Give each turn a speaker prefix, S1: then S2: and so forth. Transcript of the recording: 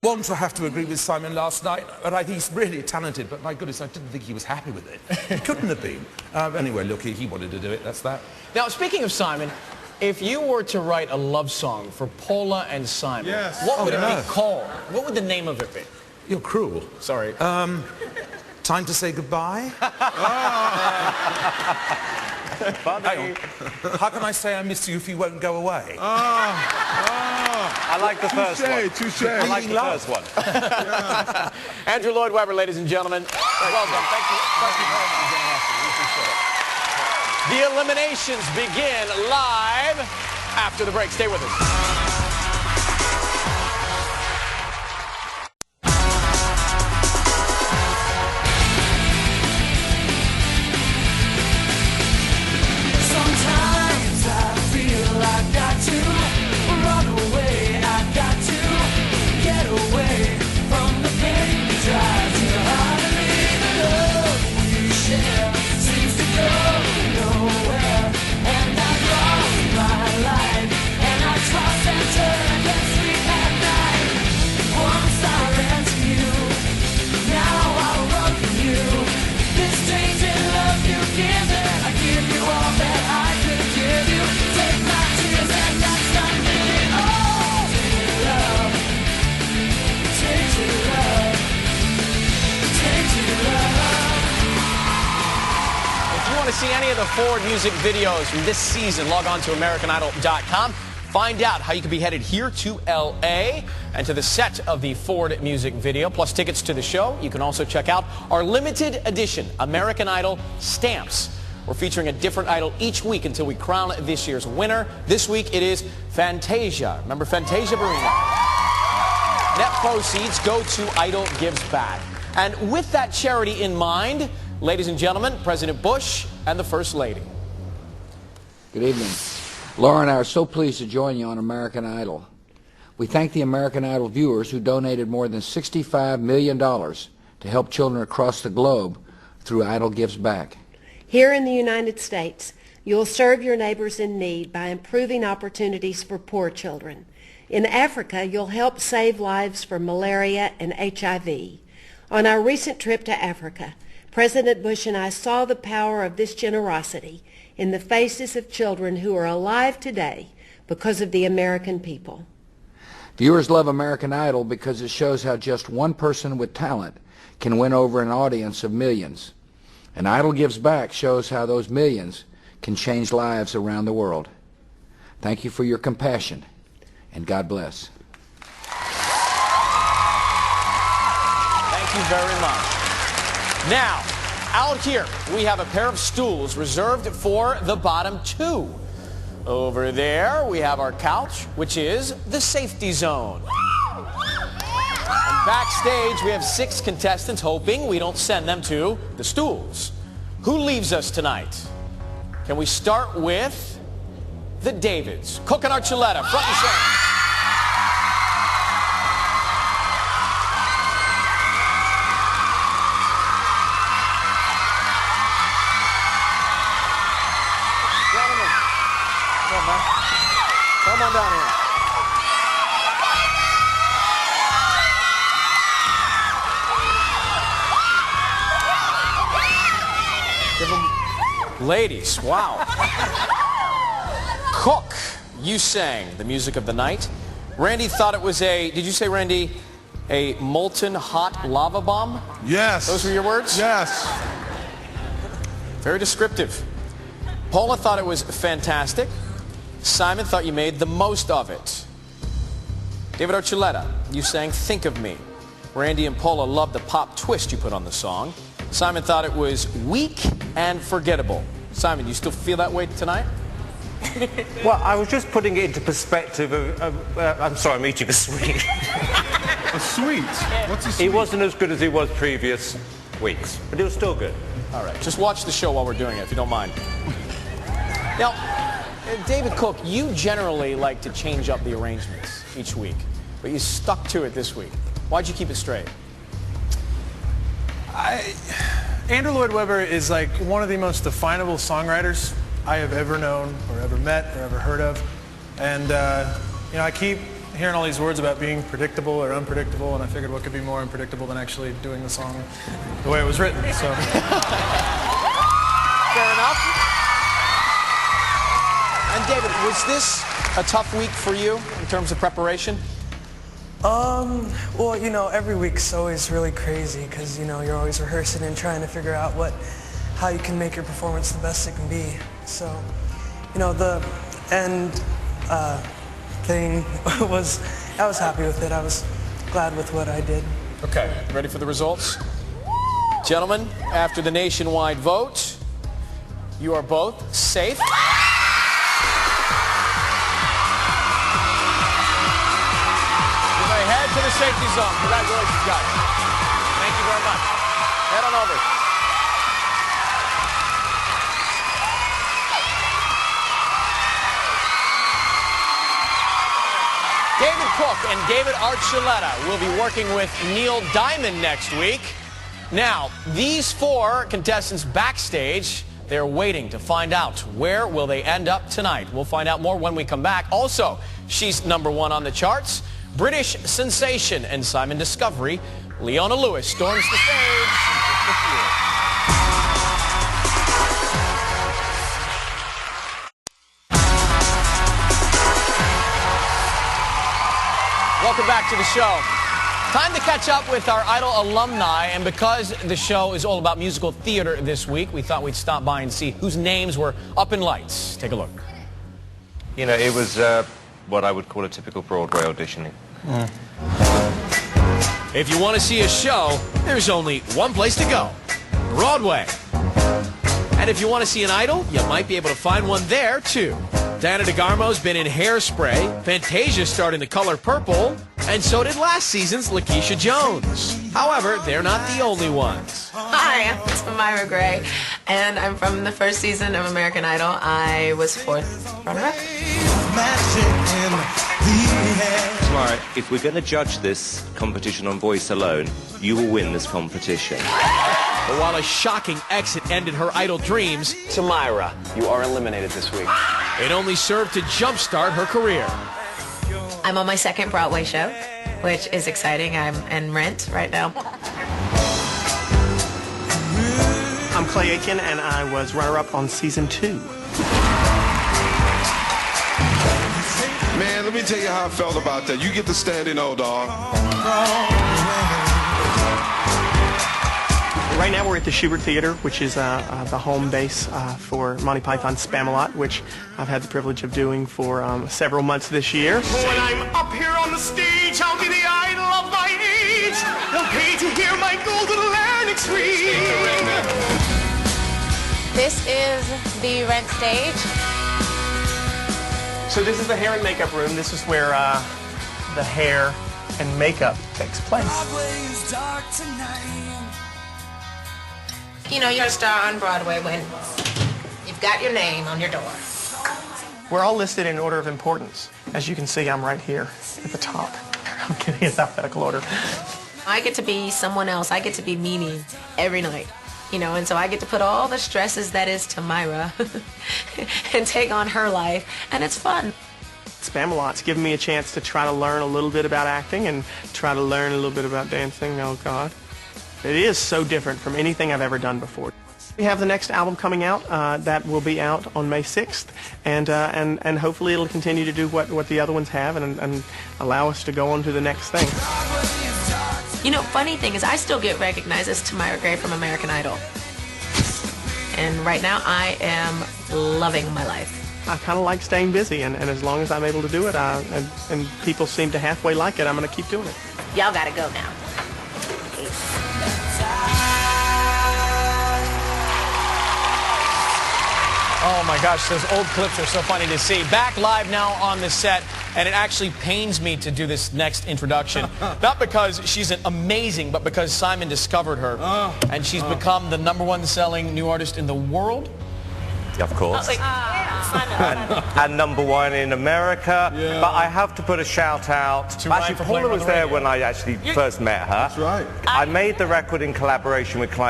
S1: Want to have to agree with Simon last night, but he's really talented, but my goodness, I didn't think he was happy with it. He couldn't have been. Anyway, look, he wanted to do it, that's that.
S2: Now, speaking of Simon, if you were to write a love song for Paula and Simon,
S3: yes.
S2: what would it be called? What would the name of it be?
S1: You're cruel.
S2: Sorry.
S1: Time to say goodbye? Hang on. How can I say I miss you if you won't go away?
S4: I like the first one.
S3: Touche.
S4: I like the first one.
S2: Andrew Lloyd Webber, ladies and gentlemen. Welcome. Thank you. Thank you very much. The eliminations begin live after the break. Stay with us. To see any of the Ford music videos from this season, log on to AmericanIdol.com. Find out how you can be headed here to L.A. and to the set of the Ford music video, plus tickets to the show. You can also check out our limited edition American Idol stamps. We're featuring a different idol each week until we crown this year's winner. This week it is Fantasia. Remember Fantasia Barrino? Net proceeds go to Idol Gives Back. And with that charity in mind, ladies and gentlemen, President Bush and the First Lady.
S5: Good evening. Laura and I are so pleased to join you on American Idol. We thank the American Idol viewers who donated more than $65 million to help children across the globe through Idol Gives Back.
S6: Here in the United States, you'll serve your neighbors in need by improving opportunities for poor children. In Africa, you'll help save lives from malaria and HIV. On our recent trip to Africa, President Bush and I saw the power of this generosity in the faces of children who are alive today because of the American people.
S5: Viewers love American Idol because it shows how just one person with talent can win over an audience of millions. And Idol Gives Back shows how those millions can change lives around the world. Thank you for your compassion, and God bless.
S2: Thank you very much. Now, out here, we have a pair of stools reserved for the bottom two. Over there, we have our couch, which is the safety zone. And backstage, we have 6 contestants hoping we don't send them to the stools. Who leaves us tonight? Can we start with the Davids? Cook and Archuleta, front and center. Come on down here. Ladies, wow. Cook, you sang the music of the night. Randy thought it was a, did you say, Randy, a molten hot lava bomb?
S3: Yes.
S2: Those were your words?
S3: Yes.
S2: Very descriptive. Paula thought it was fantastic. Simon thought you made the most of it. David Archuleta, you sang Think of Me. Randy and Paula loved the pop twist you put on the song. Simon thought it was weak and forgettable. Simon, do you still feel that way tonight?
S4: Well, I was just putting it into perspective of I'm sorry, I'm eating a sweet.
S3: A sweet? What's a sweet?
S4: He wasn't as good as he was previous weeks, but he was still good.
S2: All right, just watch the show while we're doing it, if you don't mind. Now, David Cook, you generally like to change up the arrangements each week, but you stuck to it this week. Why'd you keep it straight?
S7: Andrew Lloyd Webber is like one of the most definable songwriters I have ever known or ever met or ever heard of. And, you know, I keep hearing all these words about being predictable or unpredictable, and I figured what could be more unpredictable than actually doing the song the way it was written. So.
S2: Fair enough. And David, was this a tough week for you in terms of preparation?
S8: Well, you know, every week's always really crazy because, you know, you're always rehearsing and trying to figure out how you can make your performance the best it can be. So, you know, the end thing I was happy with it. I was glad with what I did.
S2: Okay, ready for the results? Gentlemen, after the nationwide vote, you are both safe. Head to the safety zone. Congratulations, guys. Thank you very much. Head on over. David Cook and David Archuleta will be working with Neil Diamond next week. Now, these four contestants backstage, they're waiting to find out where will they end up tonight. We'll find out more when we come back. Also, she's #1 on the charts. British sensation and Simon Discovery, Leona Lewis storms the stage in just a few. Welcome back to the show. Time to catch up with our Idol alumni, and because the show is all about musical theater this week, we thought we'd stop by and see whose names were up in lights. Take a look.
S4: You know, it was what I would call a typical Broadway auditioning.
S2: If you want to see a show, there's only one place to go: Broadway. And if you want to see an idol, you might be able to find one there, too. Diana DeGarmo's been in Hairspray, Fantasia starred in The Color Purple, and so did last season's Lakeisha Jones. However, they're not the only ones.
S9: Hi, I'm Tamira Gray, and I'm from the first season of American Idol. I was 4th runner-up.
S4: Tamira, if we're going to judge this competition on voice alone, you will win this competition.
S2: But while a shocking exit ended her Idol dreams,
S10: Tamira, you are eliminated this week.
S2: It only served to jumpstart her career.
S9: I'm on my 2nd Broadway show, which is exciting. I'm in Rent right now.
S11: I'm Clay Aiken, and I was runner-up on season 2.
S3: Man, let me tell you how I felt about that. You get the standing O, dog.
S11: Right now we're at the Shubert Theater, which is the home base for Monty Python's Spamalot, which I've had the privilege of doing for several months this year.
S12: When I'm up here on the stage, I'll be the idol of my age. They'll pay to hear my golden larynx read.
S13: This is the Rent stage.
S11: So this is the hair and makeup room. This is where the hair and makeup takes place.
S9: You know, you're a star on Broadway when you've got your name on your door.
S11: We're all listed in order of importance. As you can see, I'm right here at the top. I'm kidding, it's alphabetical order.
S9: I get to be someone else. I get to be Mimi every night. You know, and so I get to put all the stresses that is Tamira and take on her life, and it's fun.
S11: Spamalot's given me a chance to try to learn a little bit about acting and try to learn a little bit about dancing. Oh, God. It is so different from anything I've ever done before. We have the next album coming out that will be out on May 6th, and hopefully it'll continue to do what the other ones have and allow us to go on to the next thing.
S9: You know, funny thing is I still get recognized as Tamira Gray from American Idol. And right now I am loving my life.
S11: I kind of like staying busy, and as long as I'm able to do it, and people seem to halfway like it, I'm going to keep doing it.
S9: Y'all got to go now.
S2: Oh my gosh, those old clips are so funny to see. Back live now on the set, and it actually pains me to do this next introduction. Not because she's amazing, but because Simon discovered her. And she's become the #1 selling new artist in the world.
S4: Of course. And #1 in America. Yeah. But I have to put a shout out. Actually, Paula was there when I actually first met her.
S3: That's right.
S4: I made the record in collaboration with Clive